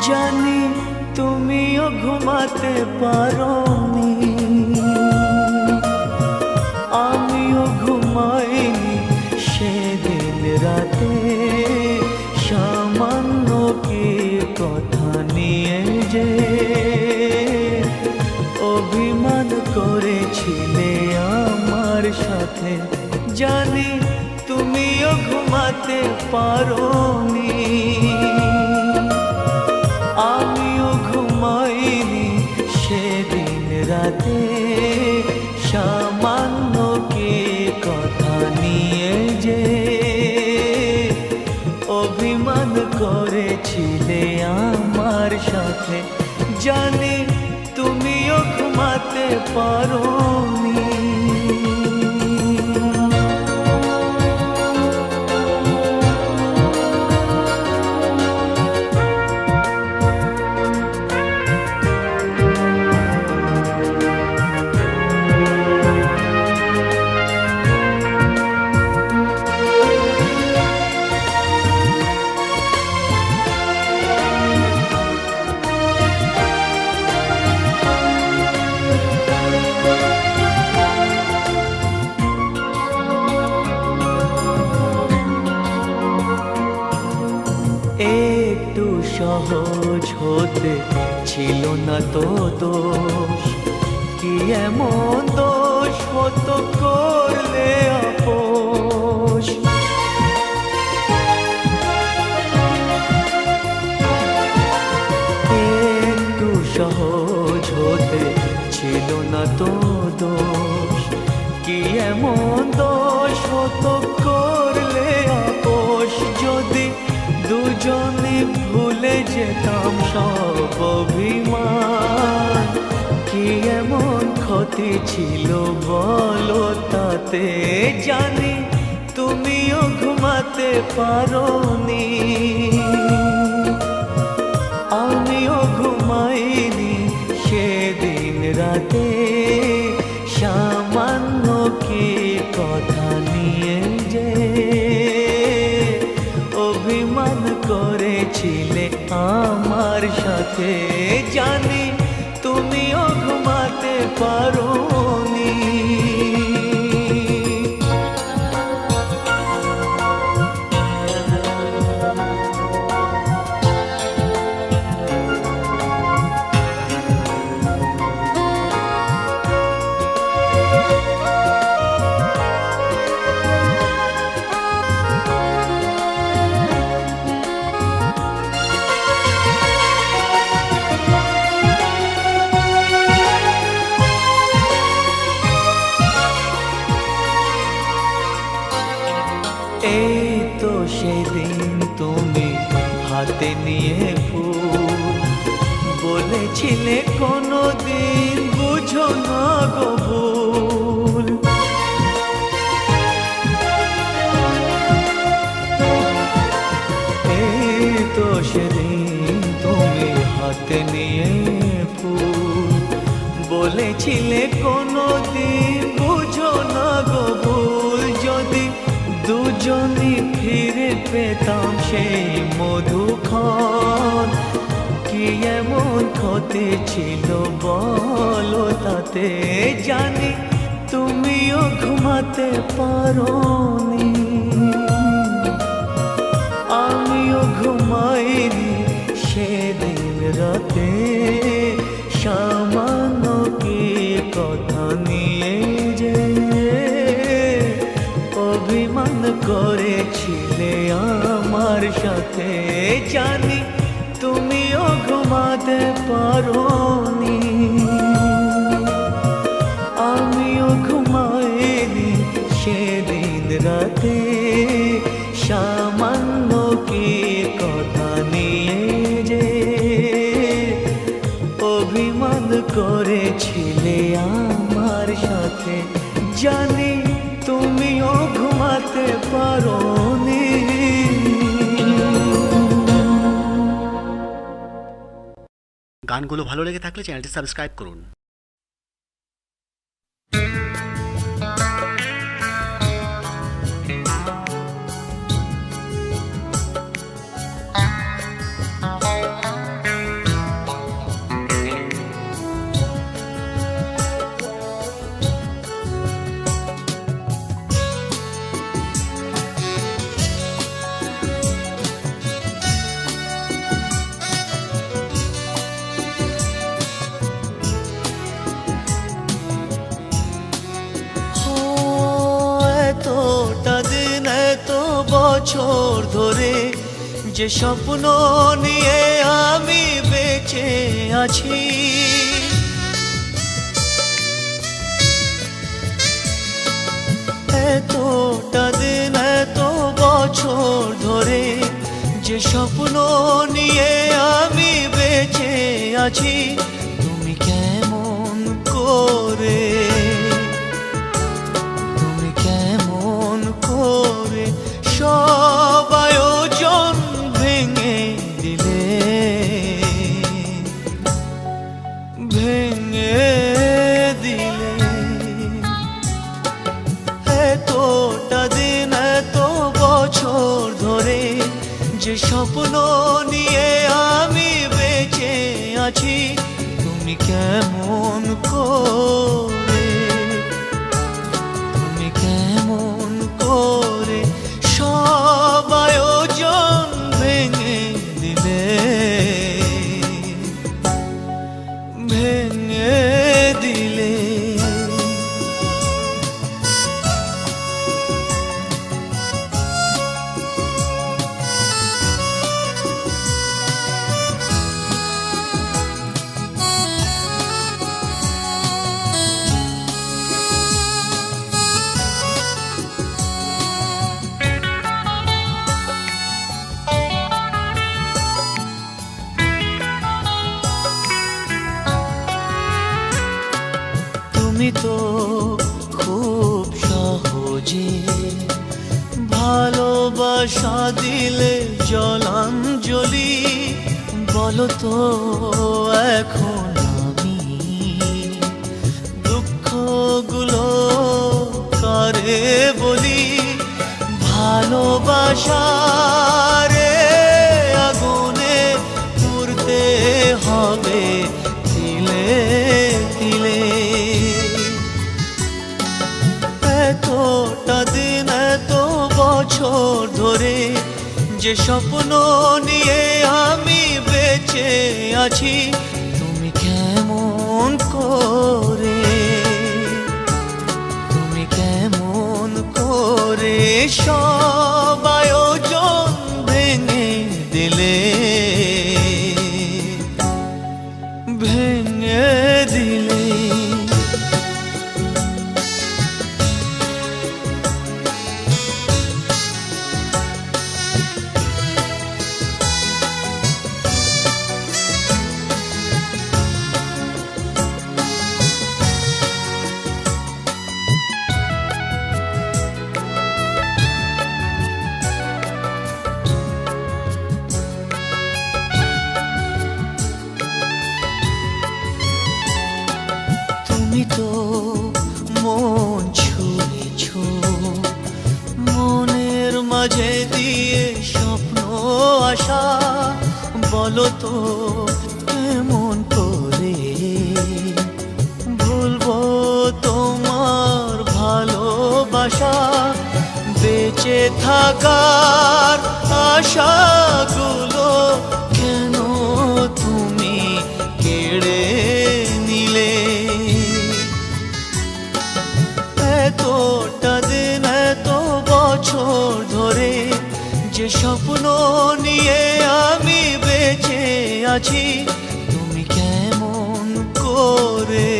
জানি তুমিও ঘুমাতে পারোনি, আমিও ঘুমাইনি সেদিন রাতে। সামান্য কি কথা নিয়ে যে অভিমান করেছিলে আমার সাথে, জানি তুমিও ঘুমাতে পারোনি, আমিও ঘুমাইনি সেদিন রাতে। সামান্য কি কথা নিয়ে যে অভিমান করেছিলে আমার সাথে, জানি তুমিও ঘুমাতে পারোনি। একটু সহজ হতে ছিল না তো দোষ, কি এমন দোষ হতো করলে আপোষ। একটু সহজ হতে ছিল না তো দোষ, কি এমন দোষ হতো করলে আপোষ। যদি দুজনে ভুলে যেতাম সব অভিমান, কি এমন ক্ষতি ছিল বলো তাতে। জানি তুমিও ঘুমাতে পারোনি, আমিও ঘুমাইনি সেদিন রাতে। সামান্য কি কথা নিয়ে যে অভিমান করেছিলে আমার সাথে, জানি তুমিও ঘুমাতে পারোনি। এই তো সেদিন তুমি হাতে নিয়ে ফুল, বলেছিলে কোনোদিন বুঝো না গো ভুল। এই তো সেদিন তুমি হাতে নিয়ে ফুল, বলেছিলে কোনোদিন বুঝো না গো ভুল। যদি দুজনে ফিরে পেতাম সেই মধুক্ষণ, কি এমন ক্ষতি ছিল বলো তাতে। জানি তুমিও ঘুমাতে পারোনি, আমিও ঘুমাইনি সেদিন রাতে। সামান্য কি কথা নিয়ে যে অভিমান করেছিলে আমার সাথে, জানি তুমিও ঘুমাতে পারোনি, আমিও ঘুমাইনি সেদিন রাতে। সামান্য কি কথা নিয়ে যে অভিমান করেছিলে আমার সাথে, জানি তুমিও ঘুমাতে পারোনি। গানগুলো ভালো লেগে থাকলে চ্যানেলটি সাবস্ক্রাইব করুন। বছর ধরে যে স্বপ্ন নিয়ে আমি বেঁচে আছি, এতটা দিন এত বছর ধরে যে স্বপ্ন নিয়ে আমি বেঁচে আছি, তুমি কেমন করে, তুমি কেমন করে সব আয়োজন ভেঙে দিলে, ভেঙে দিলে। এতটা দিন এত বছর ধরে যে স্বপ্ন নিয়ে আমি বেঁচে আছি, তুমি কেমন করে, তুমি কেমন করে সব আয়োজন ভেঙে দিলে, ভেঙে দিলে। তুমি তো খুব সহজে ভালোবাসা দিলে জলাঞ্জলি, বলো তো এখন আমি দুঃখগুলো কারে বলি, ভালোবাসারে আগুনে পুড়তে হবে তিলে তিলে। এতটা দিন এত বছর ধরে যে স্বপ্ন নিয়ে আমি বেঁচে আছি, তুমি কেমন করে, তুমি কেমন করে সব আয়োজন ভেঙে দিলে, ভেঙে দিলে। তুমি তো মন ছুঁয়েছ, মনের মাঝে দিয়ে স্বপ্ন আশা, বলো তো কেমন করে ভুলবো তোমার ভালোবাসা, বেঁচে থাকার আশাগুলো কেন তুমি কেড়ে নিলে, এতটা দিন এত বছর ধরে যে স্বপ্ন নিয়ে আমি বেঁচে আছি, তুমি কেমন করে,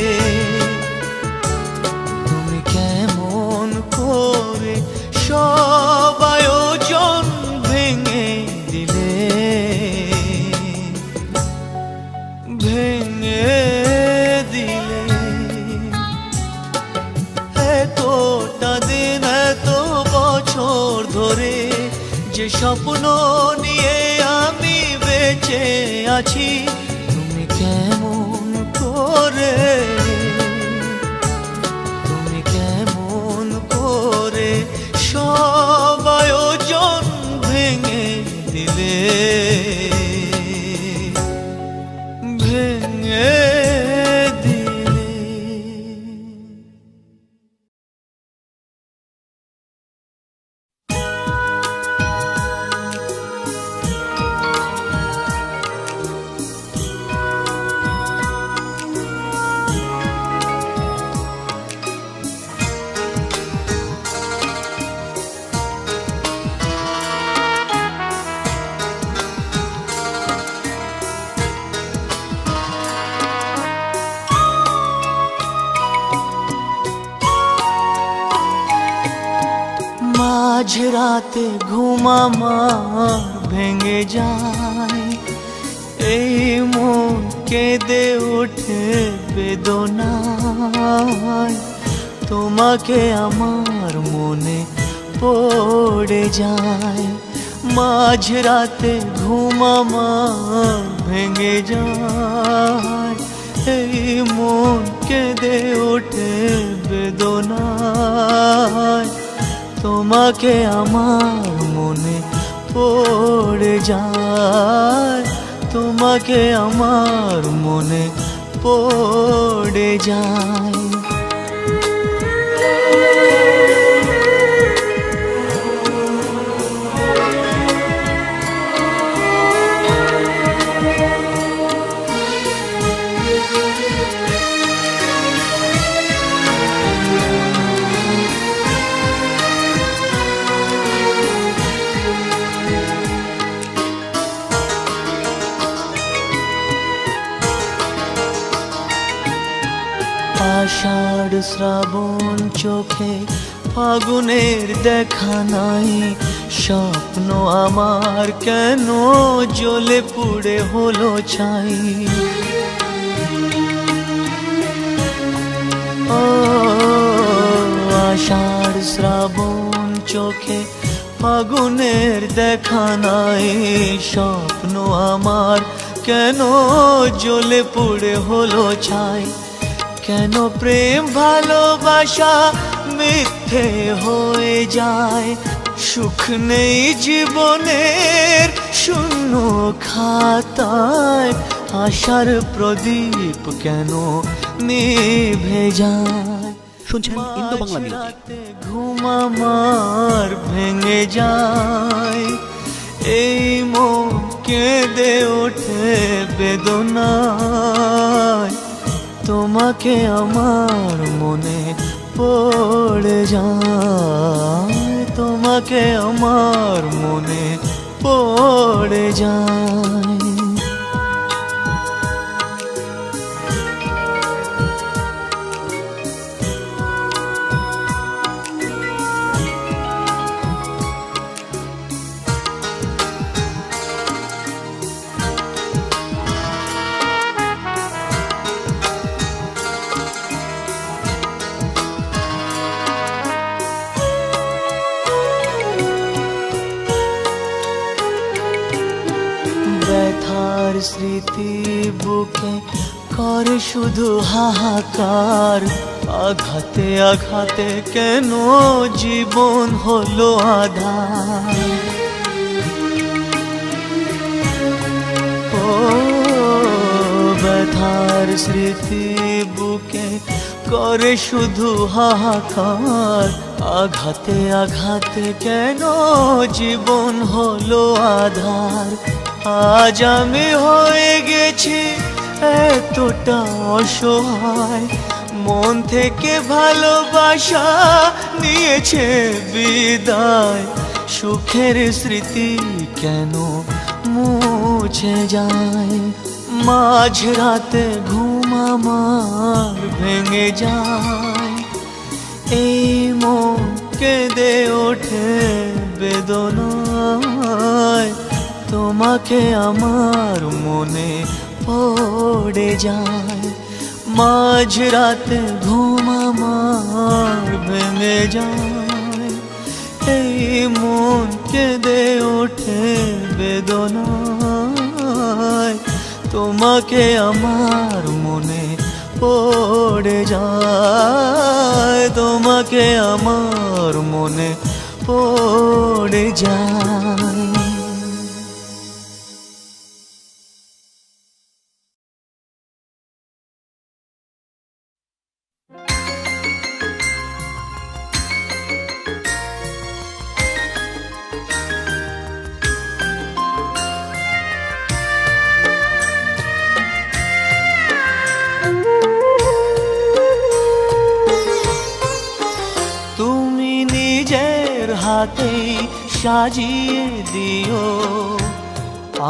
তুমি কেমন করে সব আয়োজন ভেঙে দিলে, ভেঙে দিলে। এতটা দিন এত বছর ধরে যে স্বপ্ন নিয়ে আমি বেঁচে আছি, তুমি কেমন করে, তুমি কেমন করে সব আয়োজন ভেঙে দিলে, ভেঙে দিলে। মাঝরাতে ঘুম আমার ভেঙে যায়, এই মন কেঁদে ওঠে বেদনায়। তোমাকে আমার মনে পড়ে যায়, মাঝরাতে ঘুম আমার ভেঙে যায়, এই মন কেঁদে ওঠে বেদনায়। তোমাকে আমার মনে পড়ে যায়, তোমাকে আমার মনে পড়ে যায়। আষাঢ় শ্রাবণ চোখে ফাগুনের দেখা নাই, স্বপ্ন আমার কেন জ্বলে পুড়ে হলো ছাই। ও আষাঢ় শ্রাবণ চোখে ফাগুনের দেখা নাই, স্বপ্ন আমার কেন জ্বলে পুড়ে হলো ছাই। কেন প্রেম ভালোবাসা মিথ্যে হয়ে যায়, সুখ নেই জীবনের শূন্য খাতায়, আশার প্রদীপ কেন নিভে যায়। শুনছেন ইন্দো বাংলা মিউজিক। ঘুম আমার ভেঙে যায়, এই মন কেঁদে ওঠে বেদনায়। তোমাকে আমার মনে পড়ে যায়, তোমাকে আমার মনে পড়ে যায়। ব্যথার স্মৃতি বুকে করে শুধু হাহাকার, আঘাতে আঘাতে কেন জীবন হলো আধার। ও ব্যথার স্মৃতি বুকে করে শুধু হাহাকার, আঘাতে আঘাতে কেন জীবন হলো আধার। আজ আমি হয়ে গেছি এতটা অসহায়, মন থেকে ভালোবাসা নিয়েছে বিদায়। সুখের স্মৃতি কেন মুছে যায়, মাঝরাতে ঘুম আমার ভেঙে যায়, এই মন কেঁদে ওঠে বেদনায়। তোমাকে আমার মনে পড়ে যায়, মাঝরাতে ঘুম আমার ভেঙে যায়, এই মন কেঁদে ওঠে বেদনায়। তোমাকে আমার মনে পড়ে যায়, তোমাকে আমার মনে পড়ে যায়। হাতেই সাজিয়ে দিও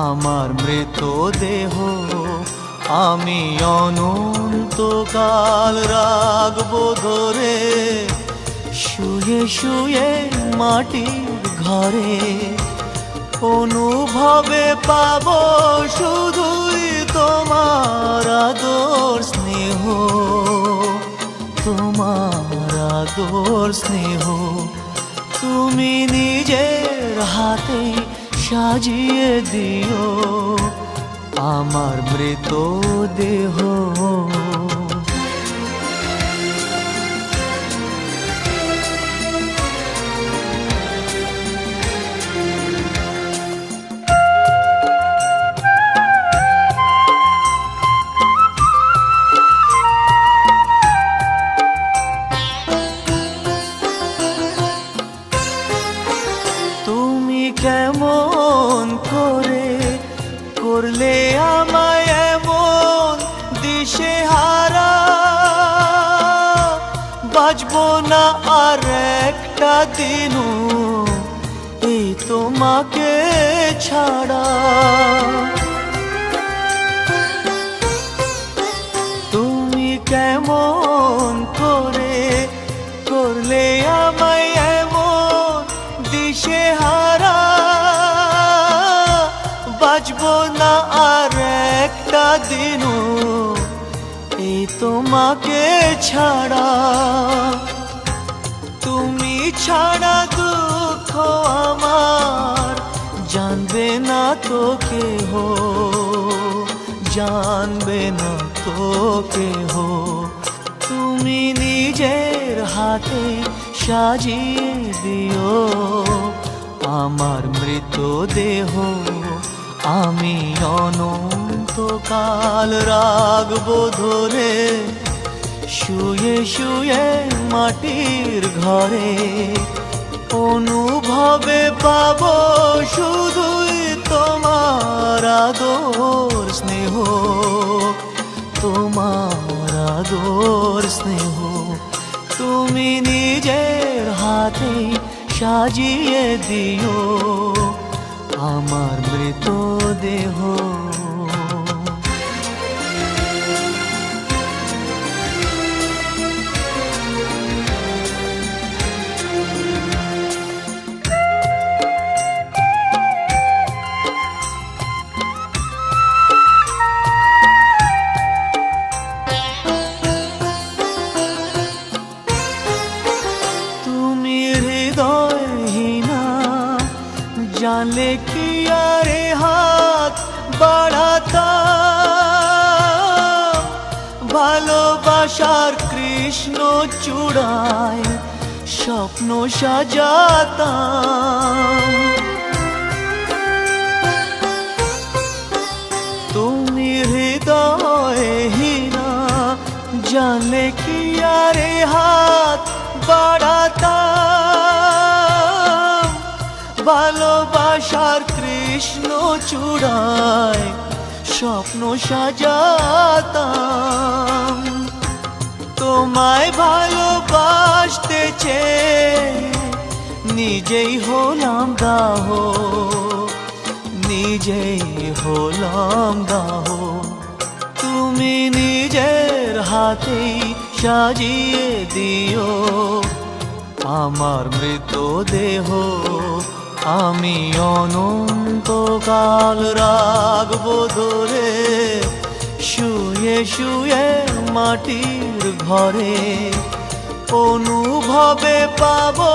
আমার মৃতদেহ, আমি অনন্তকাল রাখবো ধরে শুয়ে শুয়ে মাটির ঘরে অনুভবে পাবো শুধুই তোমার আদর স্নেহ, তোমার আদর স্নেহ। তুমি নিজের হাতে সাজিয়ে দিও আমার মৃত দেহ। কেমন করে করলে আমায় এমন দিশেহারা, বাঁচবো না আর একটা দিনও এই তোমাকে ছাড়া। তুমি কেমন করে করলে আমায় এমন দিশেহারা, বাঁচবো না আর একটা দিনও এই তোমাকে ছাড়া। তুমি ছাড়া দুঃখ আমার জানবে না তো কেহ, জানবে না তো কেহ। তুমি নিজের হাতে সাজিয়ে দিও আমার মৃত দেহ। আমি অনন্তকাল রাখবো ধরে শুয়ে শুয়ে মাটির ঘরে, অনুভবে পাবো শুধুই তোমার আদর স্নেহ, তোমার আদর স্নেহ। তুমি নিজের হাতে সাজিয়ে দিও আমার মৃত দেহ। তুমি হৃদয়হীনা জানলে কি আরে হাত বাড়াতাম, ভালোবাসার কৃষ্ণ চূড়ায় স্বপ্ন সাজাতাম। তুমি হৃদয়হীনা জানলে কি আরে হাত বাড়াতাম, ভালোবাসার কৃষ্ণ চূড়ায় স্বপ্ন সাজাতাম। তোমায় ভালোবাসতে চেয়ে নিজেই হলাম দাহ, নিজেই হলাম দাহ। তুমি নিজের হাতেই সাজিয়ে দিও আমার মৃত দেহ। আমি অনন্তকাল রাখবো ধরে শুয়ে শুয়ে মাটির ঘরে, অনুভবে পাবো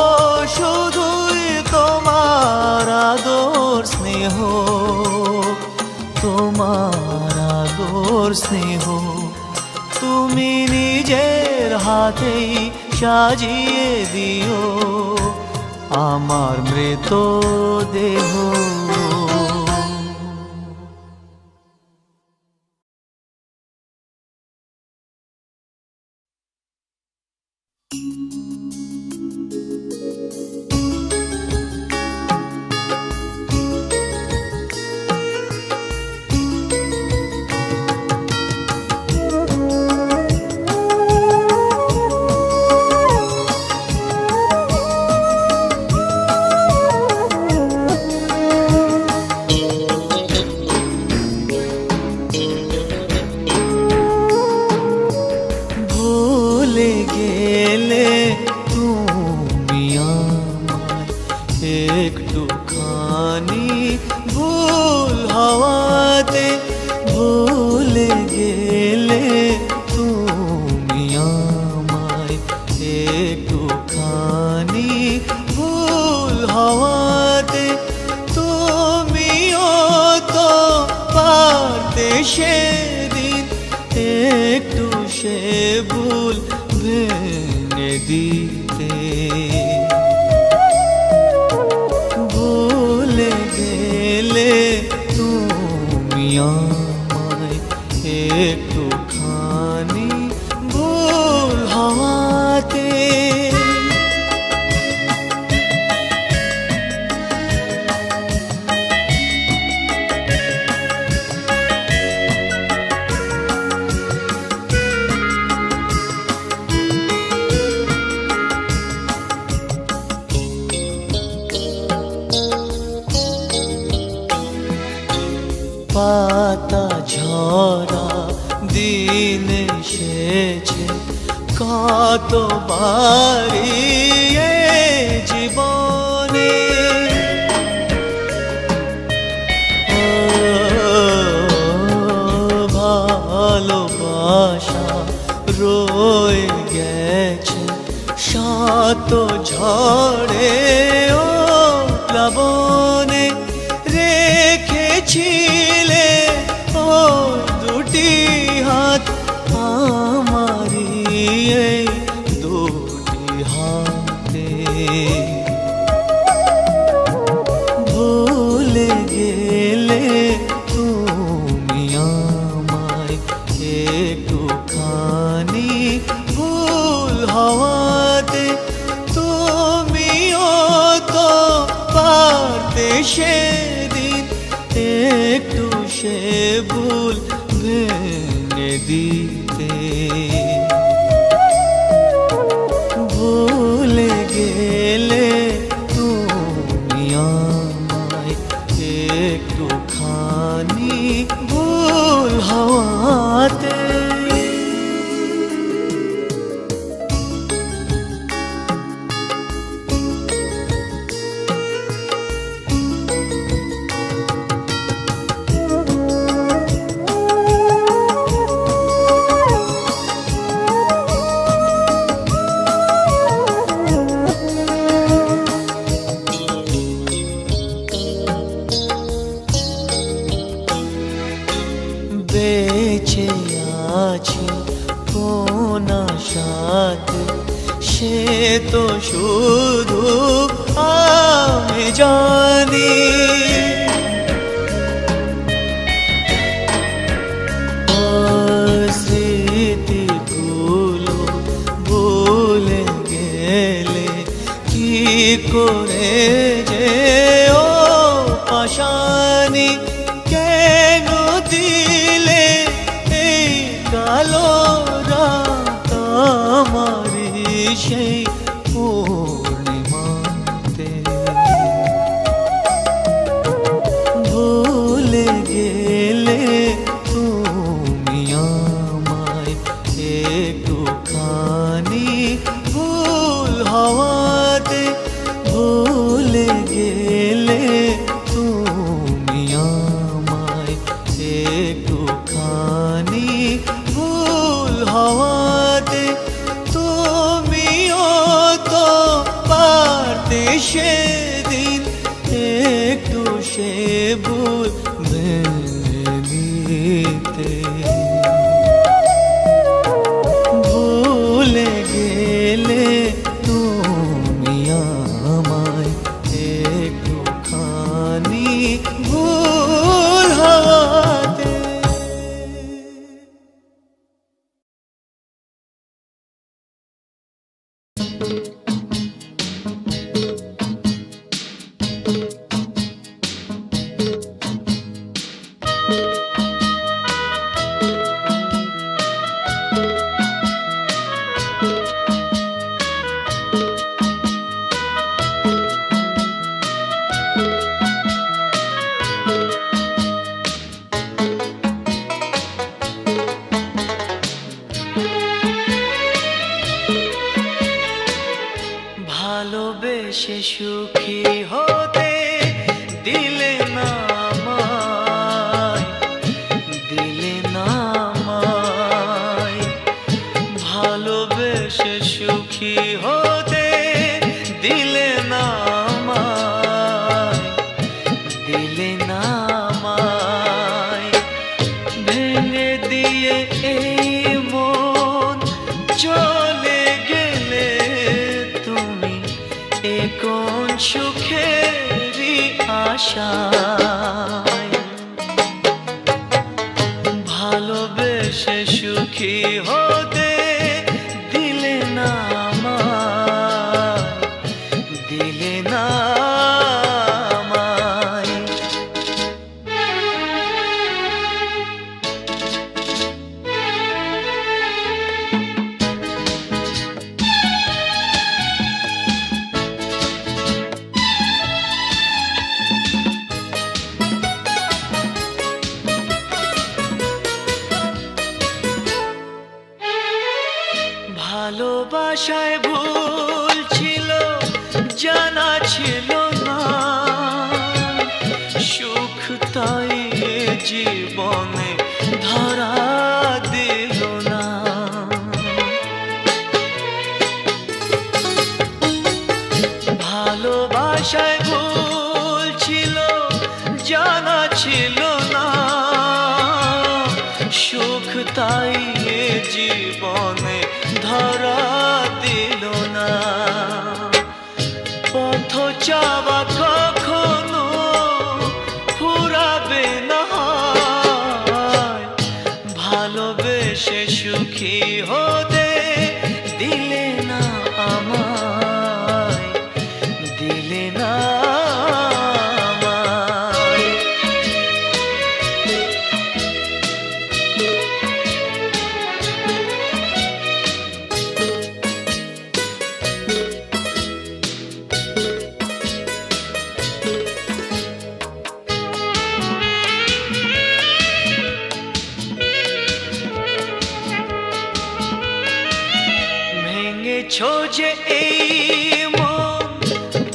শুধুই তোমার আদর স্নেহ, তোমার আদর স্নেহ। তুমি নিজের হাতেই সাজিয়ে দিও আমার মৃত দেহ। পারতে সেদিন একটু সে ভুল ভেঙে দিতে। ভুলে গেলে তুমি আমায় একটুখানি ভুল হওয়াতে। পাতা ঝরা দিন এসেছে কতবারই এ জীবনে। ও ভালোবাসা রয়ে গেছে শত ঝড়ে ও প্লাবনে। রেখেছিলে ও দুটি হাত আমারি এই দুটি হাতে। ভুলে গেলে তুমি আমায় একটুখানি ভুল হওয়াতে। তুমিও তো পারতে সেদিন একটু সে ভুল ভেঙে দিতে। ভুলে গেলে তুমি আমায় একটুখানি ভুল হওয়াতে। বেঁচে আছি কোন আশাতে সে তো শুধু আমি জানি। ও স্মৃতিগুলো ভুলে গেলে কি করে যে ও পাশানি। কেন দিলে এই কালো রাত আমারি সেই পূর্ণিমাতে। ভুলে গেলে তুমি আমায় একটুখানি ভুল হওয়াতে। ভুলে গেলে তুমি আমায় একটুখানি ভুল হওয়াতে। তুমিও তো আশায়, ভালোবেসে সুখী হতে দিলে না আমায়, দিলে না আমায়। ভালোবাসায় ভুল ছিল, জানা ছিল না, সুখ তাই এ জীবনে ধরা দিল না। ভালোবাসায় ভুল ছিল, জানা ছিল না, সুখ তাই এ জীবনে ধরা দিল না। পথ চাওয়া কখনো ফুরাবে না, ভালোবেসে সুখী হতে দিলে না আমায়, দিলে না আমায়। ভেঙেছো যে এই মন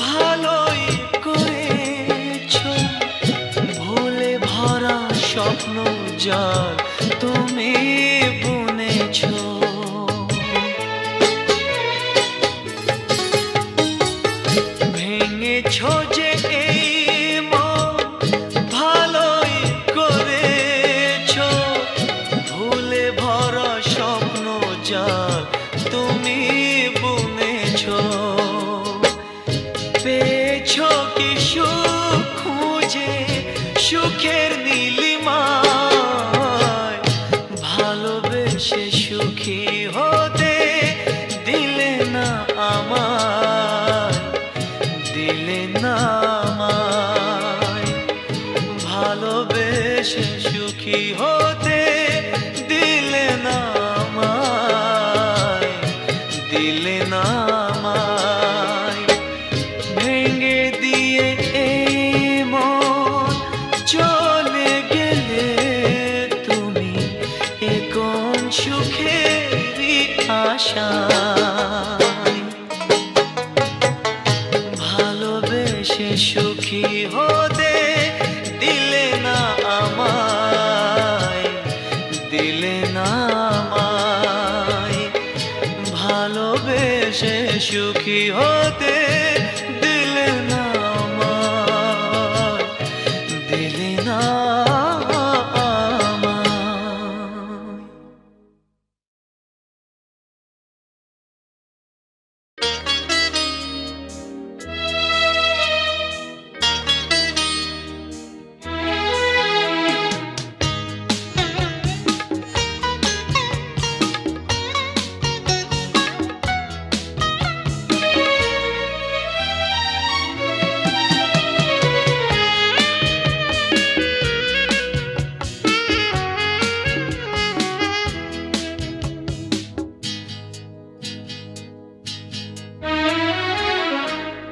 ভালোই করেছো, ভুলে ভরা স্বপ্ন যার তুমি বুনেছো। ভেঙেছো যে এই মন ভালোই করেছো, ভুলে ভরা স্বপ্ন যার তুমি বুনেছো। পেয়েছো কি সুখ খুঁজে সুখের নীলিমায়, ভালোবেসে সুখী হতে দিলে না আমায়, দিলে না আমায়। ভালোবেসে সুখী হতে দিলে না আমায়, দিলে না আমায়। ভেঙে দিয়ে এই মন চলে গেলে তুমি এ কোন সুখেরই আশায়, ভালোবেসে সুখী হতে দিলে না আমায়, দিলে না আমায়। ভালোবেসে সুখী হতে দিলে না আমায়, দিলে না আমায়।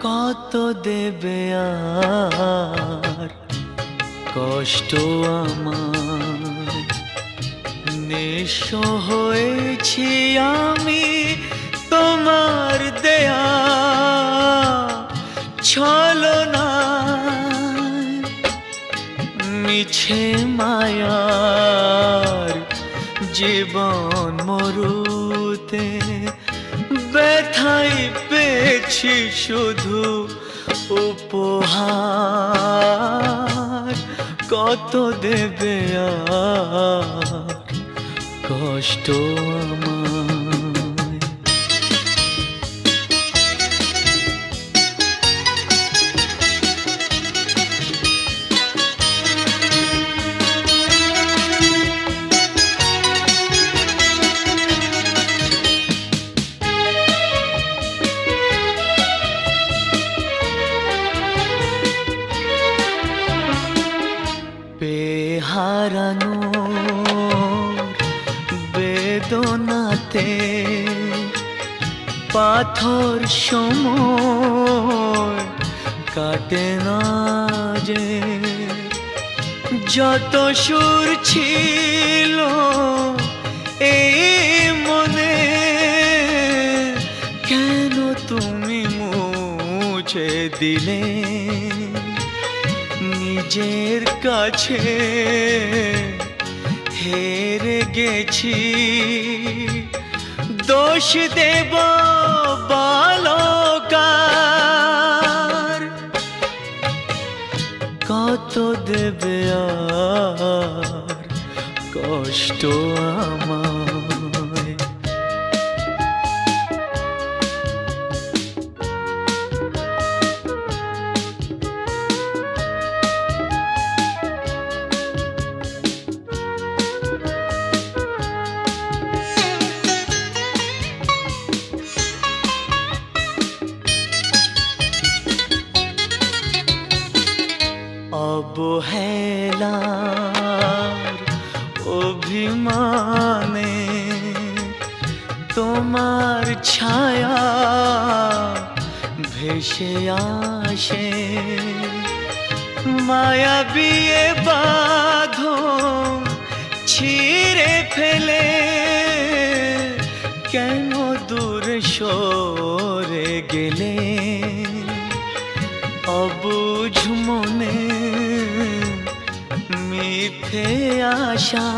কত দেবে আর কষ্ট আমার, নিঃস্ব হয়েছি আমি তোমার দেয়া ছলনায়, মিছে মায়ার জীবন মরুতে ব্যথাই পেয়েছি শুধু উপহার। কত দেবে আর কষ্ট আমায়। হারানো বেদনাতে পাথর সময় কাটে না যে, যত সুর ছিল এই মনে কেন তুমি মুছে দিলে? নিজের কাছে হেরে গেছি, দোষ দেব বালকার? কত দেবে আর কষ্ট আমায়? অবহেলার অভিমানে তোমার ছায়া ভেসে আসে, মায়াবী বাঁধন ছিঁড়ে ফেলে কেন দূরে সরে গেলে? অবুঝ মনে মিথ্যে আশা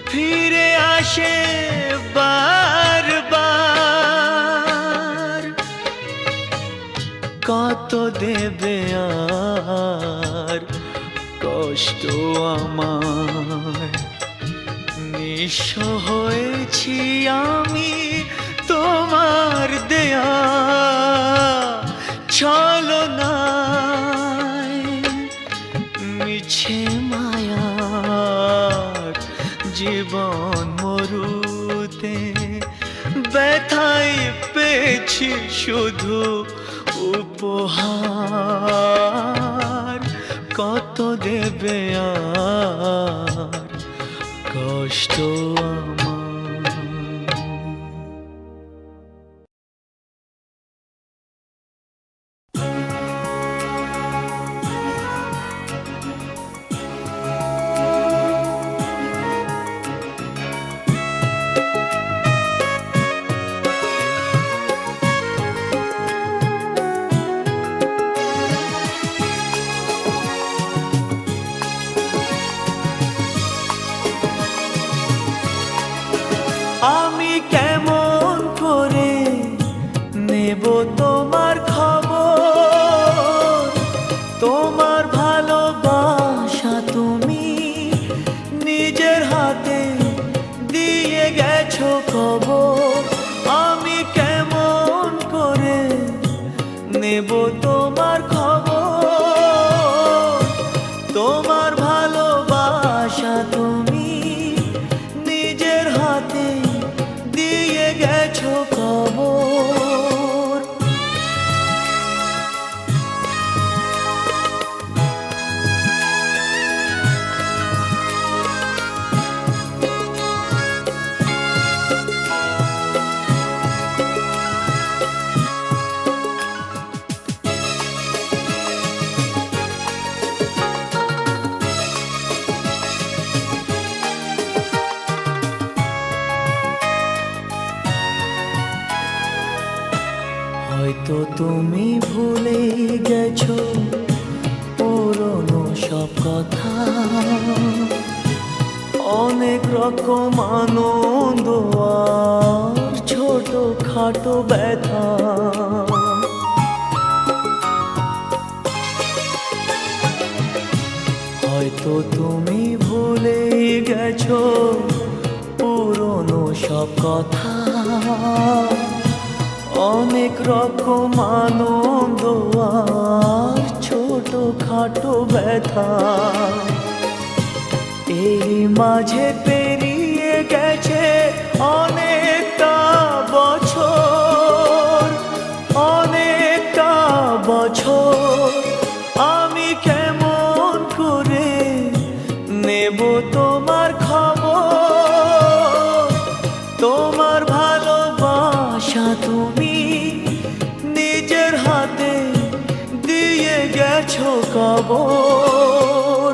ফিরে আসে বারবার। কত দেবে আর কষ্ট আমায়? নিঃস্ব হয়েছি আমি তোমার দেয়া ছলনায়, মিছে মায়ার জীবন মরুতে ব্যথায় পেয়েছি শুধু উপহার। কত দেবে আর কষ্ট আমার? আমি কেমন করে নেব তোমার খবর? তোমার ভালোবাসা তুমি নিজের হাতে দিয়ে গেছো খবর। আমি কেমন করে নেব তোমার খবর? তোমার ভালোবাসা তুমি নিজের হাতে দিয়ে গেছো খবর। হয়তো তুমি ভুলে গেছো পুরনো সব কথা, অনেক রকম আনন্দ আর ছোট খাটো ব্যথা। হয়তো তুমি ভুলে গেছো পুরনো সব কথা, অনেক রকম আনন্দ আর ছোট খাটো ব্যথা। এই মাঝে পেরিয়ে গেছে অনেকটা বছর, অনেকটা বছর। আমি কেমন করে নেব তোমার খবর, তোমার ভালোবাসা তুমি নিজের হাতে দিয়ে গেছো কবর।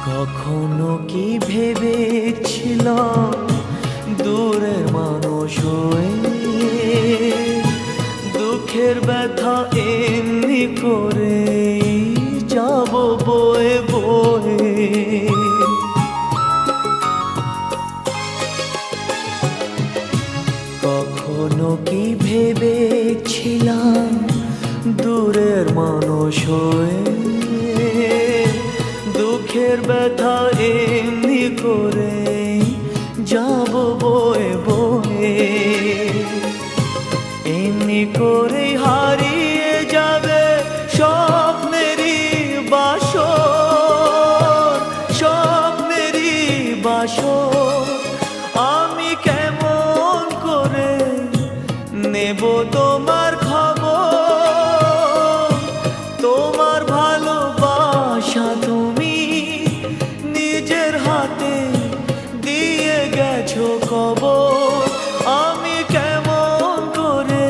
কখনো কি ভেবেছিলাম দূরের মানুষ হয়ে দুঃখের ব্যথা এমনি করে যাব বয়ে বয়ে। কখনো কি ভেবেছিলাম দূরের মানুষ হয়ে দুঃখের ব্যথা এমনি করে যাব বয়ে বয়ে। এমনি করে হারিয়ে যাবে স্বপ্নেরই বাসর, স্বপ্নেরই বাসর। আমি কেমন করে নেব তোমার খবর, তোমার ভালোবাসা তুমি নিজের হাতে দিয়ে গেছো কবর। আমি কেমন করে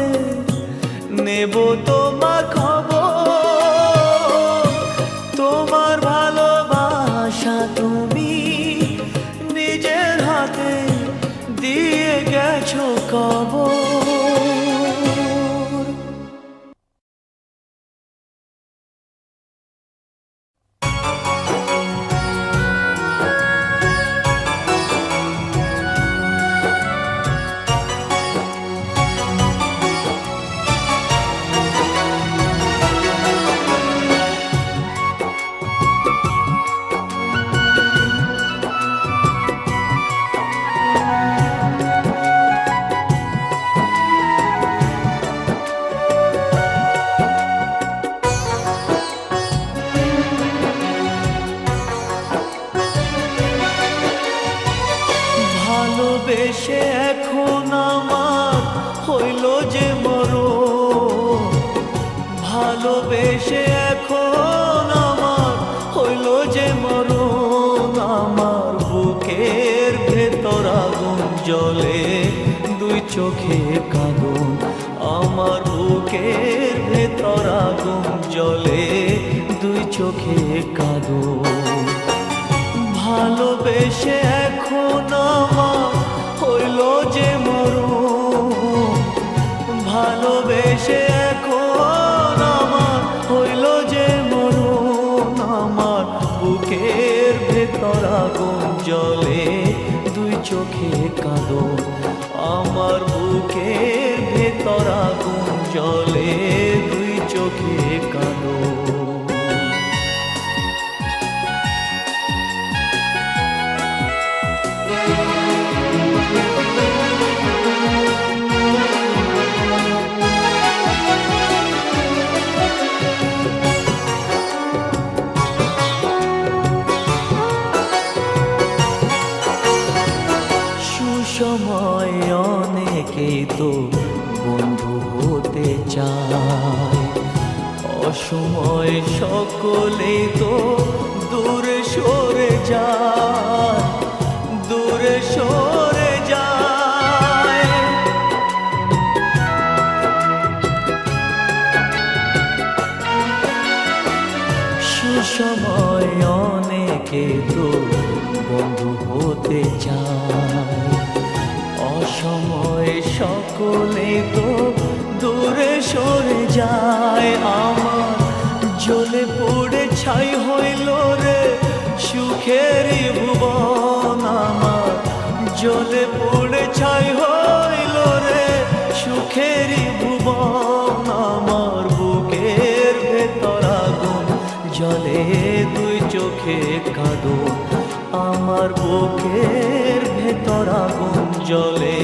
নেব তোমার খবর, তোমার ভালোবাসা তুমি নিজের হাতে দিয়ে গেছো কবর। ভালোবেসে এখন আমার হইল যে মরণ, ভালোবেসে এখন আমার হইল যে মরণ। আমার বুকের ভেতর আগুন জ্বলে দুই চোখে কাঁদন, আমার বুকের ভেতর আগুন জ্বলে দুই চোখে কাঁদন। ভালোবেসে এখন আমার হইল যে মরণ, ভালোবেসে এখন আমার হইল যে মরণ। আমার বুকের ভেতর আগুন জ্বলে দুই চোখে কাঁদন, আমার বুকের ভেতর আগুন জ্বলে দুই চোখে কাঁদন। সুসময় অনেকেই তো বন্ধু হতে চায়, অসময় সকলেই তো দূরে সরে যায়, দূরে সরে যায়। সুসময় অনেকে তো বন্ধু হতে চায়, অসময় সকলে তো দূরে সরে যায়। আমার জ্বলে পড়ে ছাই হইল রে সুখেরই ভুবন, আমার জ্বলে পড়ে ছাই হইল রে সুখেরই ভুবন। আমার বুকের ভেতর আগুন জ্বলে দুই চোখে কাঁদন, আমার বুকের ভেতর আগুন জ্বলে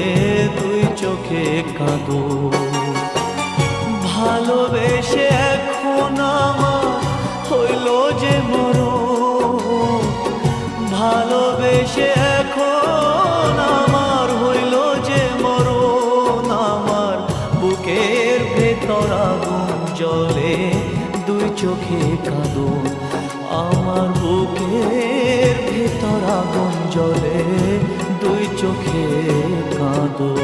দুই চোখে কাঁদন। ভালোবেসে এখন আমার হইল যে মরণ, ভালোবেসে এখন আমার হইল যে মরণ। আমার বুকের ভেতর আগুন জ্বলে, দুই চোখে কাঁদন। আমার বুকের ভেতর আগুন জ্বলে, দুই চোখে কাঁদন।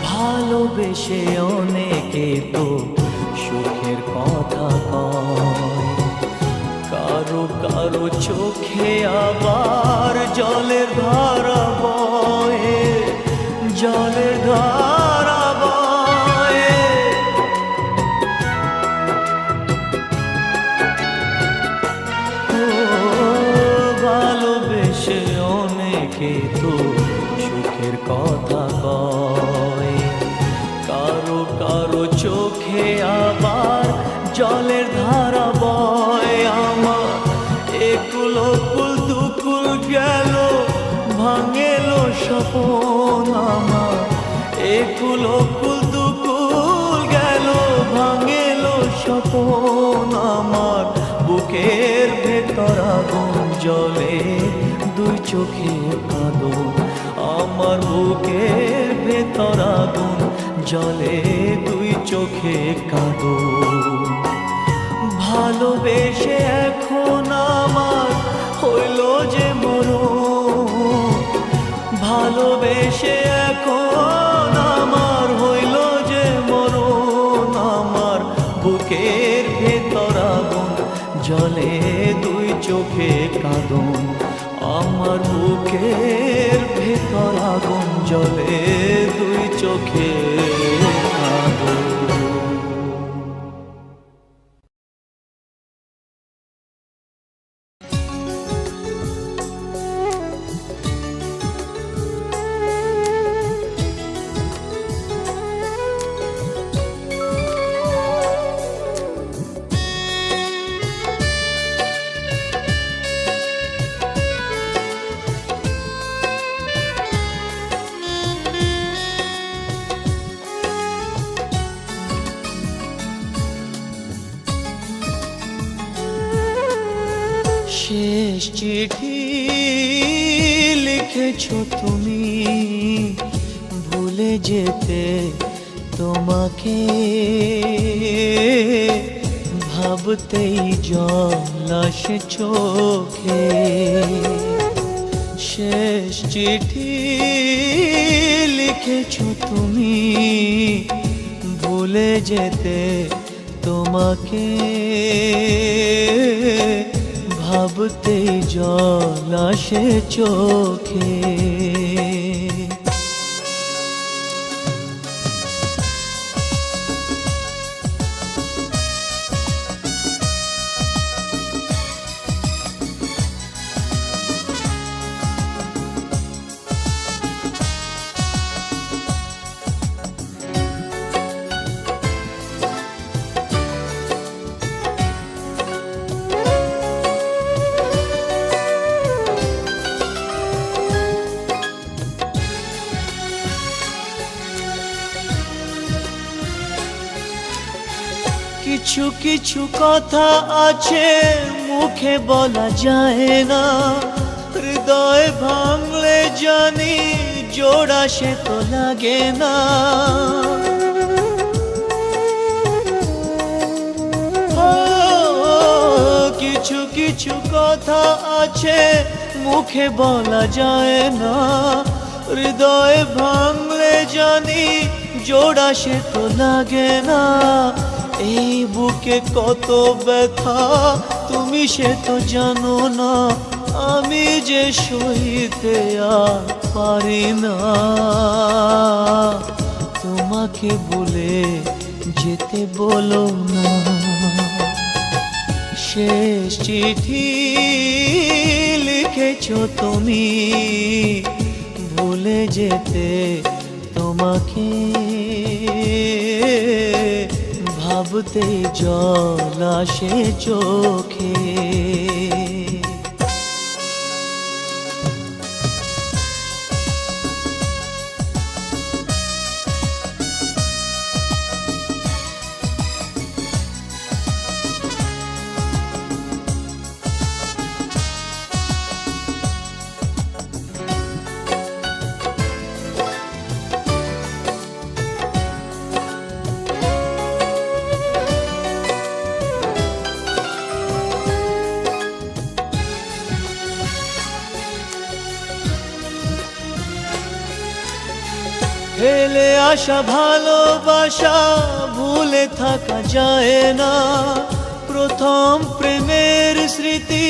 ভালোবেসে অনেকে তো সুখের কথা কয়, কারো কারো চোখে আবার জলের ধারা বয়ে, জলের ধারা বয়ে। ও ভালোবেসে অনেকে তো সুখের কথা কয়, কারো কারো চোখে আবার জলের ধারা বয়। আমার একুল কুল দুকুল গেল, ভাঙেল স্বপন। আমার একুল কুল দুকুল গেল, ভাঙেল স্বপন। আমার বুকের ভেতর আগুন জ্বলে, দুই চোখে কাঁদন। আমার বুকের ভেতর আগুন জ্বলে, দুই চোখে কাঁদন। ভালোবেসে এখন আমার হইল যে মরণ, ভালোবেসে এখন আমার হইল যে মরণ। আমার বুকের ভেতর আগুন জ্বলে, দুই চোখে কাঁদন। আমার বুকের ভেতর আগুন জ্বলে, দুই চোখে কাঁদন। শেষ চিঠি লিখেছো তুমি, ভুলে যেতে তোমাকে ভাবতেই জল আসে চোখে। শেষ চিঠি লিখেছো তুমি, ভুলে যেতে তোমাকে ভাবতেই জল আসে চোখে। কিছু কিছু কথা আছে মুখে বলা যায় না, হৃদয় ভাঙলে জানি জোড়া সে তো লাগে না। কিছু কিছু কথা আছে মুখে বলা যায় না, হৃদয় ভাঙলে জানি জোড়া সে তো লাগে না। এই বুকে কত ব্যথা তুমি সে তো জানো না, আমি যে সইতে আর পারি না। তোমাকে বলে যেতে বলো না। শেষ চিঠি লিখেছো তুমি, ভুলে যেতে তোমাকে ভাবতে জল আসে চোখে। ফেলে আসা ভালোবাসা ভুলে থাকা যায় না, প্রথম প্রেমের স্মৃতি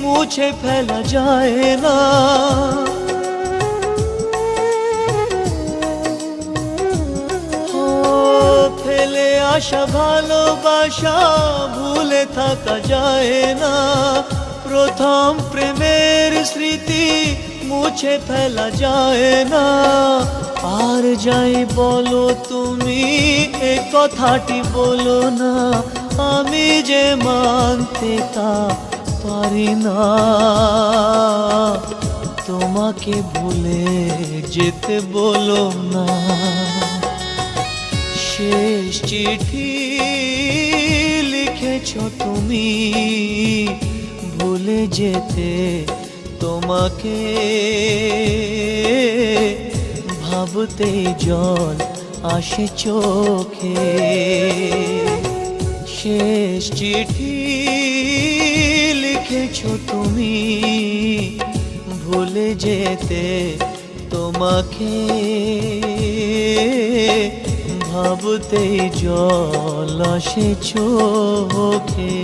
মুছে ফেলা যায় না। ও ফেলে আসা ভালোবাসা ভুলে থাকা যায় না, প্রথম প্রেমের স্মৃতি মুছে ফেলা যায় না। আর যাই বলো তুমি এ কথাটি বলো না, আমি যে মানতে তা পারি না। তোমাকে ভুলে যেতে বলো না। শেষ চিঠি লিখেছ তুমি, ভুলে যেতে তোমাকে ভাবতে জল আসে চোখে। শেষ চিঠি লিখেছ তুমি, ভুলে যেতে তোমাকে ভাবতে জল আসে চোখে।